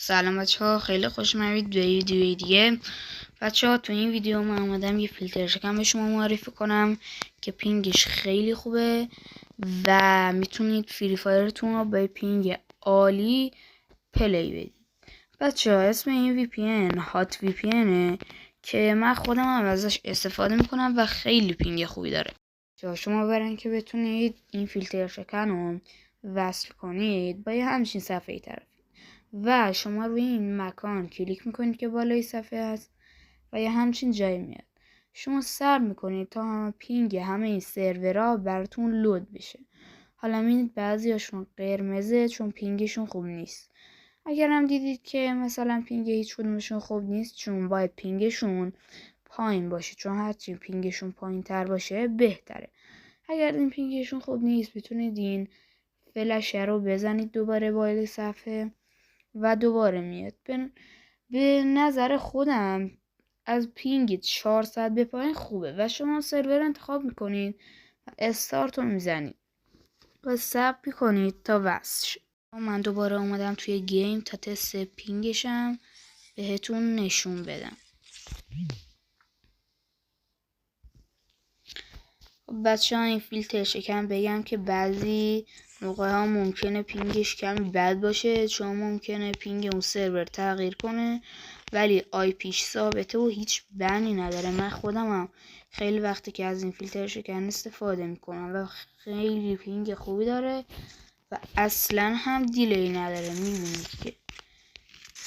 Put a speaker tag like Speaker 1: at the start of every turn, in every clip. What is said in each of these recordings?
Speaker 1: سلام بچه ها، خیلی خوش اومدید به ویدیوی دیگه. بچه ها تو این ویدیو من اومدم یه فیلتر شکن به شما معرفی کنم که پینگش خیلی خوبه و میتونید فری فایرتون رو با پینگ عالی پلی بدید. بچه ها اسم این وی پی ان هات وی پی انه که من خودم هم ازش استفاده میکنم و خیلی پینگ خوبی داره. شما برای که بتونید این فیلتر شکن رو وصل کنید با یه همچین صفحه طرف و شما روی این مکان کلیک میکنید که بالای صفحه هست و یه همچین جایی میاد. شما صبر میکنید تا همه پینگ همه این سرورها براتون لود بشه. حالا میدید بعضی هاشون قرمزه چون پینگشون خوب نیست. اگر هم دیدید که مثلا پینگ هیچ کدومشون خوب نیست، چون باید پینگشون پایین باشه، چون هرچی پینگشون پایین تر باشه بهتره. اگر این پینگشون خوب نیست میتونید این فلشه رو بزنید دوباره بالای صفحه و دوباره میاد. به نظر خودم از پینگ 400 به پایین خوبه و شما سرور انتخاب میکنید و استارت رو میزنید و صبر میکنید تا وصل شه. من دوباره اومدم توی گیم تا تست پینگشم بهتون نشون بدم. بچه ها این فیلتر شکن بگم که بعضی موقع ها ممکنه پینگش کمی بد باشه، چون ممکنه پینگ اون سرور تغییر کنه ولی آی پیش ثابته و هیچ بنی نداره. من خودم هم خیلی وقتی که از این فیلتر شکن استفاده میکنم و خیلی پینگ خوبی داره و اصلا هم دیلی نداره. میبینید که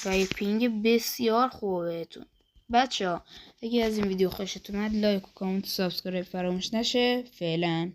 Speaker 1: و یه پینگ بسیار خوبه بهتون. بچه ها اگه از این ویدیو خوشتون اومد لایک و کامنت و سابسکرایب فراموش نشه. فعلا